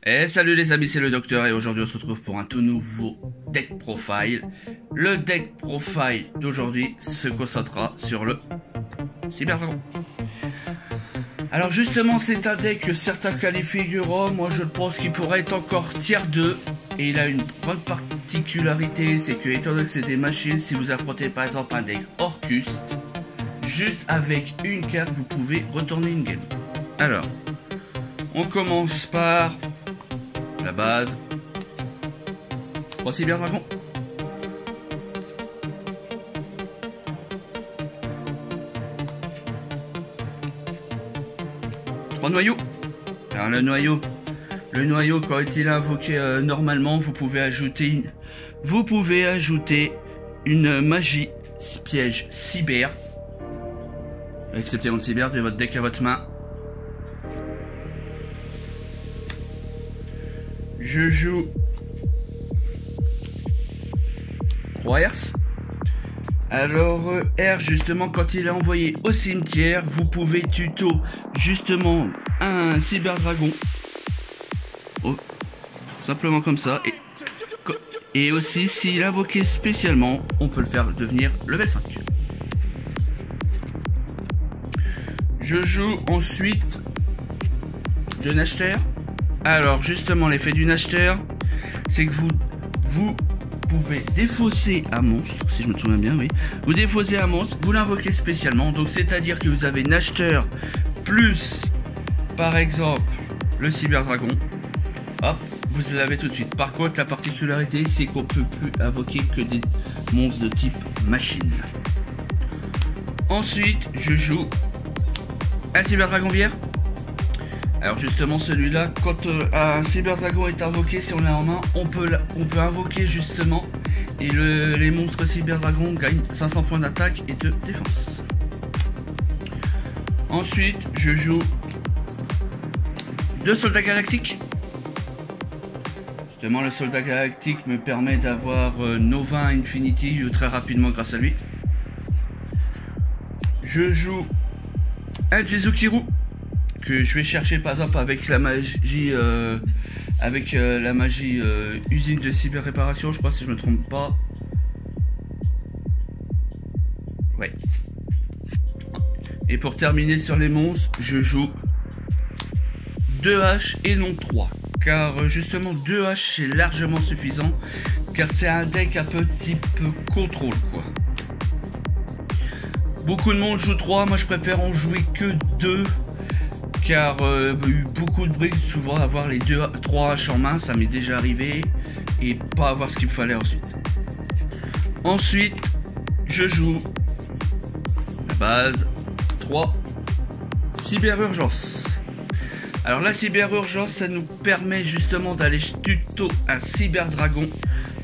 Et salut les amis, c'est le docteur et aujourd'hui on se retrouve pour un tout nouveau deck profile. Le deck profile d'aujourd'hui se concentrera sur le Cyber Dragon. Alors justement c'est un deck que certains qualifieront, moi je pense qu'il pourrait être encore tier 2. Et il a une grande particularité, c'est que étant donné que c'est des machines, si vous affrontez par exemple un deck Orcust, juste avec une carte vous pouvez retourner une game. Alors, on commence par la base. 3 Cyber Dragons. Trois noyaux. Alors le noyau quand il est invoqué normalement, vous pouvez ajouter une magie piège cyber. Acceptez votre cyber de votre deck à votre main. Je joue 3 Rs. Alors R justement quand il est envoyé au cimetière, vous pouvez tuto justement un Cyber Dragon. Oh, simplement comme ça. Et aussi s'il est invoqué spécialement, on peut le faire devenir level 5. Je joue ensuite de Nachter. Alors justement l'effet du Nachter, c'est que vous pouvez défausser un monstre, si je me souviens bien, oui. Vous défaussez un monstre, vous l'invoquez spécialement, donc c'est-à-dire que vous avez Nachter plus, par exemple, le Cyber Dragon. Hop, vous l'avez tout de suite. Par contre, la particularité, c'est qu'on peut plus invoquer que des monstres de type machine. Ensuite, je joue un Cyber Dragon vierge. Alors justement celui-là, quand un Cyber Dragon est invoqué, si on l'a en main, on peut invoquer justement et les monstres Cyber Dragon gagnent 500 points d'attaque et de défense. Ensuite, je joue 2 soldats galactiques. Justement, le soldat galactique me permet d'avoir Nova Infinity très rapidement grâce à lui. Je joue un Jizukiru que je vais chercher par exemple avec la magie usine de cyber réparation, je crois, si je me trompe pas. Ouais. Et pour terminer sur les monstres, je joue 2 H et non 3. Car justement 2 H c'est largement suffisant. Car c'est un deck un peu type contrôle quoi. Beaucoup de monde joue 3, moi je préfère en jouer que 2. Car il y a eu beaucoup de briques, souvent avoir les 3 H en main, ça m'est déjà arrivé. Et pas avoir ce qu'il me fallait ensuite. Ensuite, je joue la base 3 Cyber Urgence. Alors la Cyber Urgence, ça nous permet justement d'aller tuto un Cyber Dragon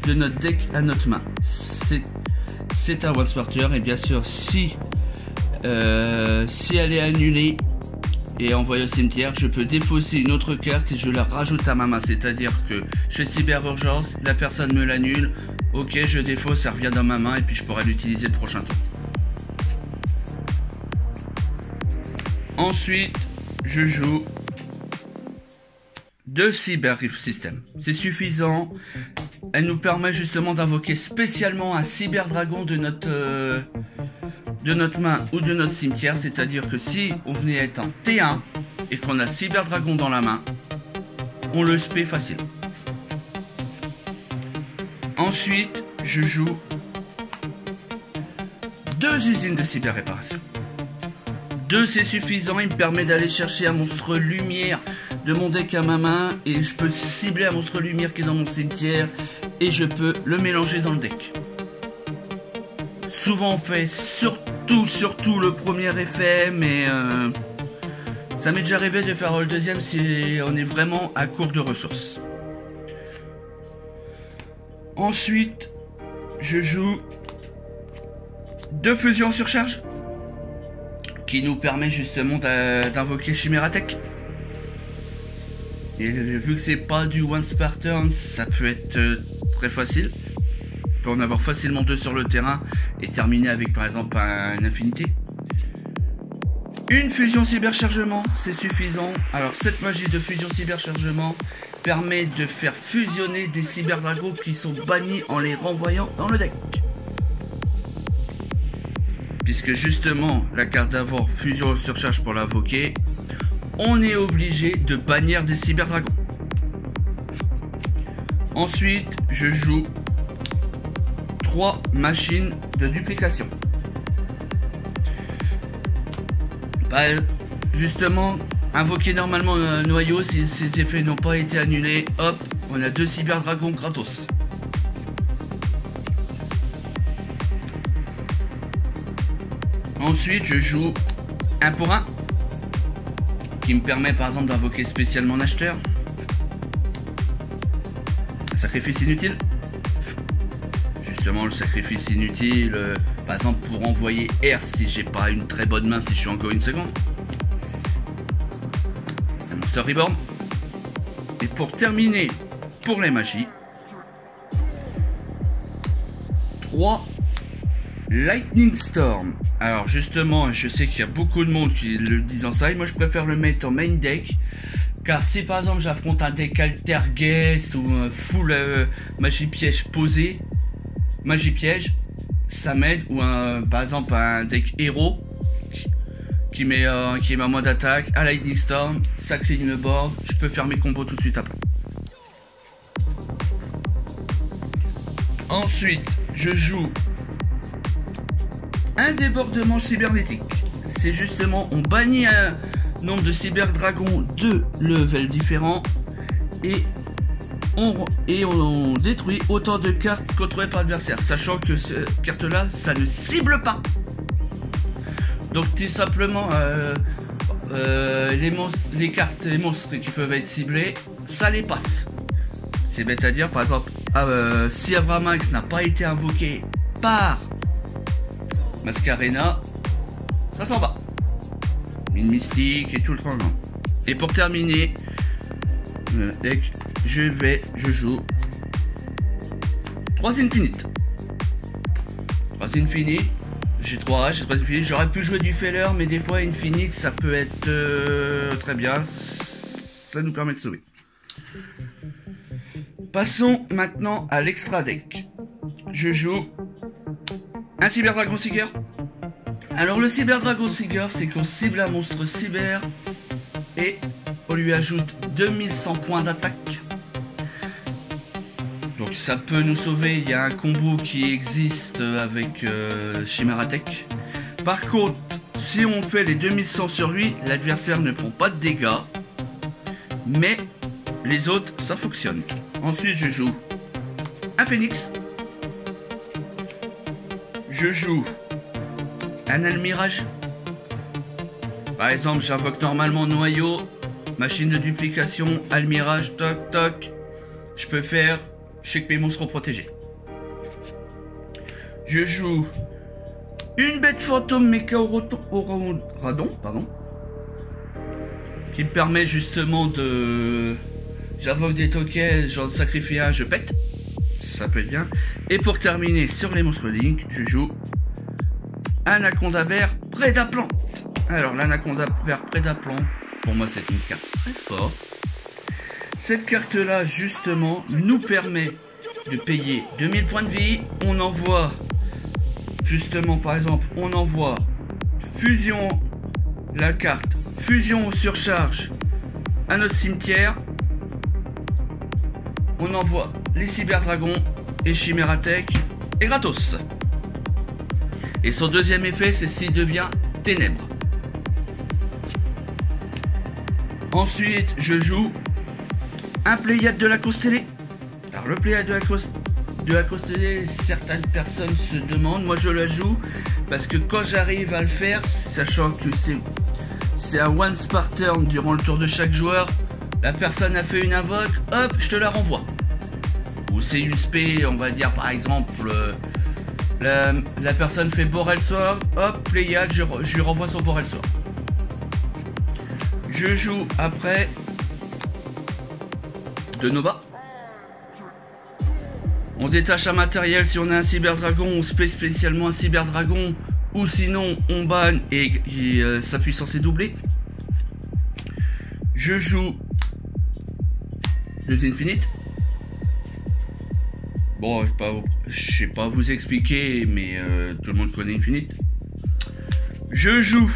de notre deck à notre main. C'est un one starter et bien sûr si elle est annulée et envoyée au cimetière, je peux défausser une autre carte et je la rajoute à ma main. C'est-à-dire que je fais Cyber Urgence, la personne me l'annule, ok je défausse, ça revient dans ma main et puis je pourrai l'utiliser le prochain tour. Ensuite, je joue 2 Cyber Rift System. C'est suffisant. Elle nous permet justement d'invoquer spécialement un Cyber Dragon de notre main ou de notre cimetière. C'est-à-dire que si on venait être un T1 et qu'on a Cyber Dragon dans la main, on le spé facile. Ensuite, je joue 2 usines de cyber réparation. 2 c'est suffisant, il me permet d'aller chercher un monstre lumière de mon deck à ma main et je peux cibler un monstre lumière qui est dans mon cimetière et je peux le mélanger dans le deck. Souvent on fait surtout le premier effet, mais ça m'est déjà arrivé de faire le deuxième si on est vraiment à court de ressources. Ensuite, je joue 2 fusions sur charge qui nous permet justement d'invoquer Chimératech. Et vu que c'est pas du once per turn, ça peut être très facile. On peut en avoir facilement 2 sur le terrain et terminer avec par exemple un infinité. Une fusion cyberchargement, c'est suffisant. Alors cette magie de fusion cyberchargement, permet de faire fusionner des cyberdragons qui sont bannis en les renvoyant dans le deck. Puisque justement la carte d'avant fusion surcharge pour l'invoquer, on est obligé de bannir des cyberdragons. Ensuite, je joue 3 machines de duplication. Justement, invoquer normalement un noyau, si ces effets n'ont pas été annulés, hop, on a 2 cyberdragons gratos. Ensuite, je joue 1 pour 1, qui me permet par exemple d'invoquer spécialement un acheteur. Un sacrifice inutile. Justement, le sacrifice inutile, par exemple pour envoyer R si j'ai pas une très bonne main, si je suis encore une seconde. Un Monster Reborn. Et pour terminer, pour les magies, 3 Lightning Storm. Alors justement, je sais qu'il y a beaucoup de monde qui le disent en ça, et moi je préfère le mettre en main deck, car si par exemple j'affronte un deck Altergeist ou un full magie piège posé, magie piège, ça m'aide, ou par exemple un deck héros qui met ma mode d'attaque à Lightning Storm, ça clean le board, je peux faire mes combos tout de suite après. Ensuite, je joue un débordement cybernétique. C'est justement, on bannit un nombre de cyberdragons de level différents et on détruit autant de cartes contrôlées par l'adversaire, sachant que cette carte là, ça ne cible pas. Donc tout simplement, les cartes, les monstres qui peuvent être ciblés, ça les passe. C'est bête à dire, par exemple, si Avramax n'a pas été invoqué par Mascarena, ça s'en va. Mine mystique et tout le changement. Et pour terminer, deck, je joue 3 Infinite. 3 Infinite. J'ai 3 Infinite. J'aurais pu jouer du Feller, mais des fois Infinite ça peut être très bien. Ça nous permet de sauver. Passons maintenant à l'extra deck. Je joue un Cyber Dragon Seeker. Alors le Cyber Dragon Seeker, c'est qu'on cible un monstre cyber et on lui ajoute 2100 points d'attaque. Donc ça peut nous sauver. Il y a un combo qui existe avec Chimera Tech. Par contre, si on fait les 2100 sur lui, l'adversaire ne prend pas de dégâts, mais les autres, ça fonctionne. Ensuite, je joue un Phoenix. Je joue un Almirage. Par exemple, j'invoque normalement noyau, machine de duplication, Almirage, toc toc. Je peux faire, je sais que mes monstres seront protégés. Je joue une bête fantôme Mecha Radon, pardon, qui me permet justement de... J'invoque des tokens, j'en sacrifie un, je pète. Ça peut être bien. Et pour terminer sur les monstres Link, je joue Anaconda vert Prédaplante. Alors l'Anaconda vert Prédaplante, pour moi c'est une carte très forte. Cette carte là justement nous permet de payer 2000 points de vie. On envoie justement, par exemple, on envoie fusion, la carte fusion surcharge à notre cimetière. On envoie les cyberdragons et Chimera Tech et gratos. Et son deuxième effet, c'est s'il devient ténèbres. Ensuite, je joue un Pléiade de la Constellée. Alors le Pléiade de la Constellée, certaines personnes se demandent, moi je la joue parce que quand j'arrive à le faire, sachant que c'est un once par turn durant le tour de chaque joueur, la personne a fait une invoque, hop, je te la renvoie. Ou c'est une spé, on va dire par exemple, la personne fait Borel Sword, hop, Pléiade, je lui renvoie son Borel Sword. Je joue après de Nova. On détache un matériel si on a un cyberdragon, on spé spécialement un cyberdragon, ou sinon on banne et sa puissance est doublée. Je joue 2 infinites. Bon, je sais pas vous expliquer, mais tout le monde connaît Infinite. Je joue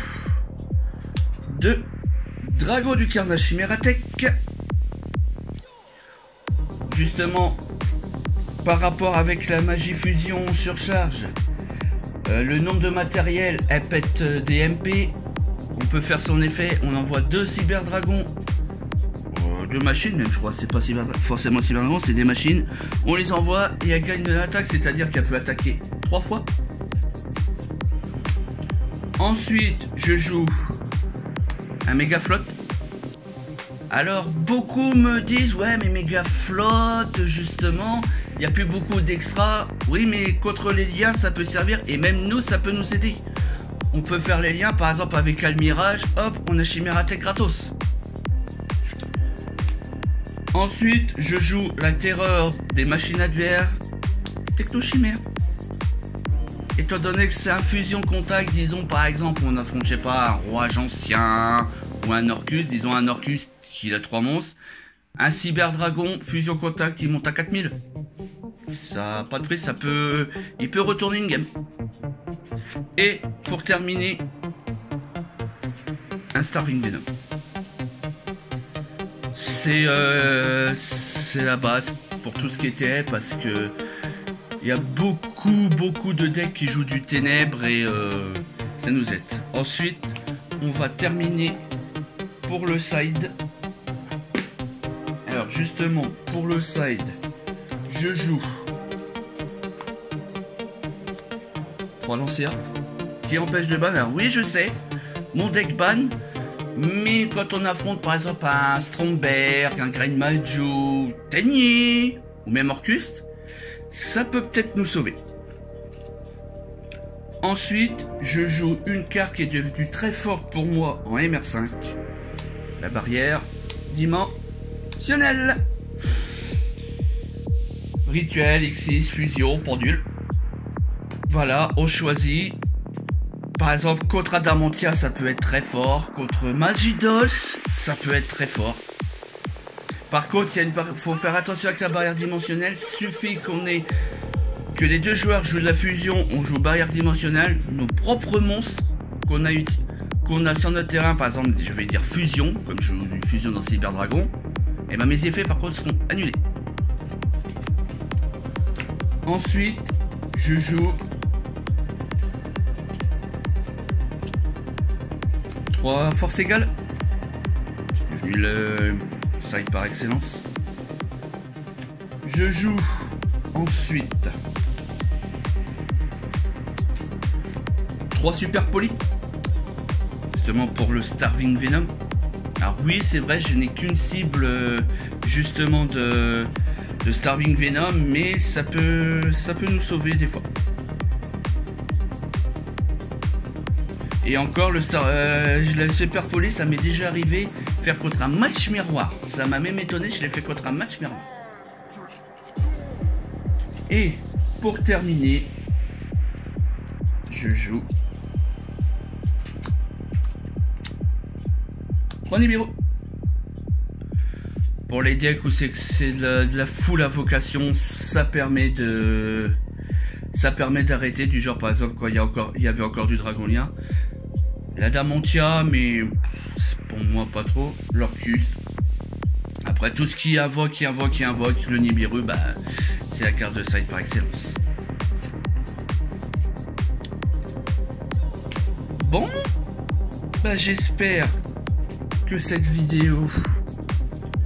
2 Drago du Carnage Chimératech. Justement, par rapport avec la magie fusion surcharge, le nombre de matériel, elle pète des MP. On peut faire son effet, on envoie 2 cyberdragons. 2 machines, même je crois, c'est pas forcément cyberdragons, c'est des machines. On les envoie et elle gagne de l'attaque, c'est-à-dire qu'elle peut attaquer 3 fois. Ensuite, je joue un méga flotte. Alors, beaucoup me disent, ouais, mais méga flotte, justement, il n'y a plus beaucoup d'extra. Oui, mais contre les liens, ça peut servir, et même nous, ça peut nous aider. On peut faire les liens, par exemple, avec Almirage, hop, on a Chimératech gratos. Ensuite, je joue la terreur des machines adverses, Technochimère. Étant donné que c'est un fusion contact, disons par exemple, on affronte, je sais pas, un rouage ancien ou un Orcus, disons un Orcus qui a 3 monstres. Un cyberdragon, fusion contact, il monte à 4000. Ça, pas de prix, il peut retourner une game. Et pour terminer, un Starving Venom. C'est la base pour tout ce qui était, parce que il y a beaucoup de decks qui jouent du ténèbre et ça nous aide. Ensuite, on va terminer pour le side. Alors justement, pour le side, je joue 3 lancers qui empêchent de ban. Alors oui, je sais, mon deck ban. Mais quand on affronte par exemple un Stromberg, un Grain Majo, Teigny ou même Orcus, ça peut peut-être nous sauver. Ensuite, je joue une carte qui est devenue très forte pour moi en MR5. La barrière dimensionnelle. Rituel, X6, fusion, pendule. Voilà, on choisit. Par exemple, contre Adamantia, ça peut être très fort. Contre Magidols, ça peut être très fort. Par contre, faut faire attention avec la barrière dimensionnelle. Suffit que les 2 joueurs jouent de la fusion, on joue barrière dimensionnelle. Nos propres monstres qu'on a sur notre terrain, par exemple, je vais dire fusion, comme je joue du fusion dans Cyberdragon, et ben mes effets par contre seront annulés. Ensuite, je joue 3 forces égales. C'est devenu le side par excellence. Je joue ensuite 3 super polis. Justement pour le Starving Venom. Alors oui, c'est vrai, je n'ai qu'une cible justement de Starving Venom, mais ça peut nous sauver des fois. Et encore, le Super Poli, ça m'est déjà arrivé faire contre un match miroir. Ça m'a même étonné, je l'ai fait contre un match miroir. Et pour terminer, je joue 3 Nibiru. Pour les decks où c'est de la full invocation, ça permet d'arrêter, du genre par exemple quand il y avait encore du Dragonlien. La Damantia, mais pour moi pas trop. L'Orcus. Après tout ce qui invoque, le Nibiru, bah c'est la carte de side par excellence. Bon, bah j'espère que cette vidéo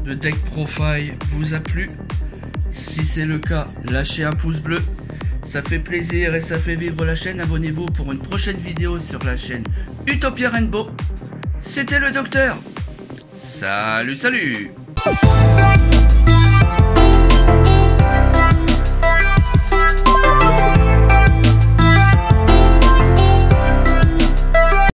de deck profile vous a plu. Si c'est le cas, lâchez un pouce bleu. Ça fait plaisir et ça fait vivre la chaîne. Abonnez-vous pour une prochaine vidéo sur la chaîne Utopia Rainbow. C'était le docteur. Salut, salut.